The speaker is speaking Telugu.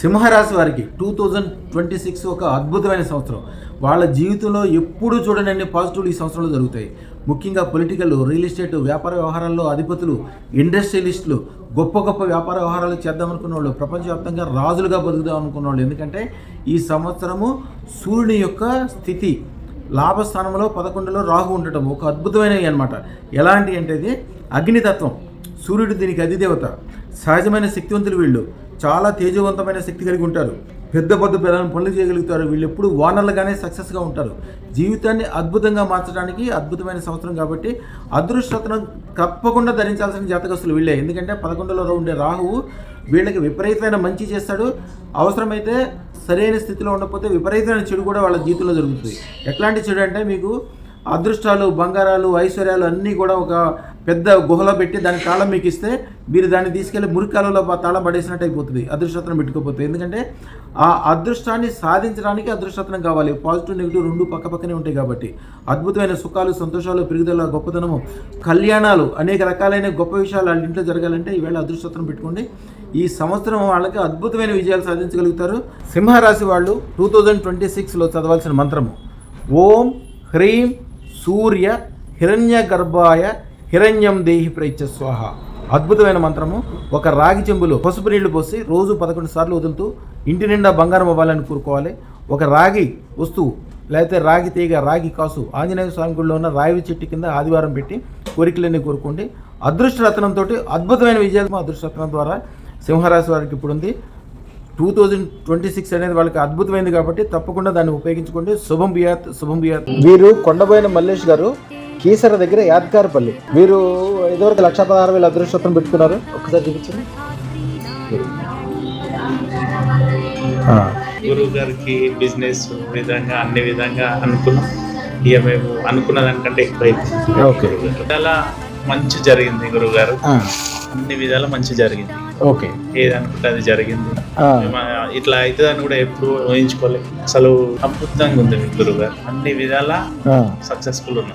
సింహరాశి వారికి 2026 ఒక అద్భుతమైన సంవత్సరం. వాళ్ళ జీవితంలో ఎప్పుడూ చూడనన్ని పాజిటివ్లు ఈ సంవత్సరంలో జరుగుతాయి. ముఖ్యంగా పొలిటికల్, రియల్ ఎస్టేట్, వ్యాపార వ్యవహారాల్లో అధిపతులు, ఇండస్ట్రియలిస్టులు, గొప్ప గొప్ప వ్యాపార వ్యవహారాలు చేద్దామనుకున్న వాళ్ళు, ప్రపంచవ్యాప్తంగా రాజులుగా బతుకుదాం అనుకున్న వాళ్ళు. ఎందుకంటే ఈ సంవత్సరము సూర్యుని యొక్క స్థితి లాభస్థానంలో 11లో రాహు ఉండటం ఒక అద్భుతమైనవి అనమాట. ఎలాంటి అంటే ఇది అగ్నితత్వం, సూర్యుడు దీనికి అధిదేవత. సహజమైన శక్తివంతులు వీళ్ళు, చాలా తేజవంతమైన శక్తి కలిగి ఉంటారు. పెద్ద ప్రధాన పనులు చేయగలుగుతారు. వీళ్ళు ఎప్పుడు ఓనర్లుగానే సక్సెస్గా ఉంటారు. జీవితాన్ని అద్భుతంగా మార్చడానికి అద్భుతమైన సంవత్సరం కాబట్టి అదృష్టరత్నం తప్పకుండా ధరించాల్సిన జాతకస్తులు వీళ్ళే. ఎందుకంటే 11లో ఉండే రాహువు వీళ్ళకి విపరీతమైన మంచి చేస్తాడు. అవసరమైతే సరైన స్థితిలో ఉండకపోతే విపరీతమైన చెడు కూడా వాళ్ళ జీవితంలో జరుగుతుంది. ఎట్లాంటి చెడు అంటే మీకు అదృష్టాలు, బంగారాలు, ఐశ్వర్యాలు అన్నీ కూడా ఒక పెద్ద గుహలో పెట్టి దాని తాళం మీకు ఇస్తే మీరు దాన్ని తీసుకెళ్ళి మురికాలలో తాళం పడేసినట్టు అయిపోతుంది అదృష్టరత్నం పెట్టుకోకపోతే. ఎందుకంటే ఆ అదృష్టాన్ని సాధించడానికి అదృష్టరత్నం కావాలి. పాజిటివ్, నెగిటివ్ రెండు పక్కపక్కనే ఉంటాయి కాబట్టి అద్భుతమైన సుఖాలు, సంతోషాలు, పెరుగుదల, గొప్పతనము, కళ్యాణాలు, అనేక రకాలైన గొప్ప విషయాలు వాళ్ళ ఇంట్లో జరగాలంటే ఈవేళ అదృష్టరత్నం పెట్టుకోండి. ఈ సంవత్సరం వాళ్ళకి అద్భుతమైన విజయాలు సాధించగలుగుతారు. సింహరాశి వాళ్ళు 2026లో చదవాల్సిన మంత్రము ఓం హ్రీం సూర్య హిరణ్య గర్భాయ హిరణ్యం దేహి ప్రైత్య స్వాహ. అద్భుతమైన మంత్రము. ఒక రాగి చెంబులో పసుపు నీళ్లు పోసి రోజు 11 సార్లు వదులుతూ ఇంటి నిండా బంగారం అవ్వాలని కోరుకోవాలి. ఒక రాగి వస్తువు లేకపోతే రాగి తీగ, రాగి కాసు ఆంజనేయ స్వామి గుడిలో ఉన్న రావి చెట్టు కింద ఆదివారం పెట్టి కోరికలన్నీ కోరుకోండి. అదృష్టరత్నంతో అద్భుతమైన విజయాలు అదృష్టరత్నం ద్వారా సింహరాశి వారికి ఇప్పుడు ఉంది. 2026 అనేది వాళ్ళకి అద్భుతమైంది కాబట్టి తప్పకుండా దాన్ని ఉపయోగించుకోండి. శుభం బియాత్, శుభం బియాత్. వీరు కొండబోయిన మల్లేష్ గారు, కీసర దగ్గర యాద్గార్పల్లి. వీరు ఇదివరకు 1,16,000 అదృష్టం పెట్టుకున్నారు. ఒక్కసారి చూపించండి. గురువు గారికి బిజినెస్ విధంగా అన్ని విధంగా అనుకున్నాం. ఇక మేము అనుకున్న దానికంటే ఎక్కువ ఓకే, చాలా మంచి జరిగింది గురువు గారు. అన్ని విధాలా మంచి జరిగింది. ఓకే, ఏది అనుకుంటే అది జరిగింది. ఇట్లా అవుతుందని కూడా ఎప్పుడు ఊహించుకోలేదు. అసలు అద్భుతంగా ఉంది గురువు గారు. అన్ని విధాలా సక్సెస్ఫుల్ ఉంది.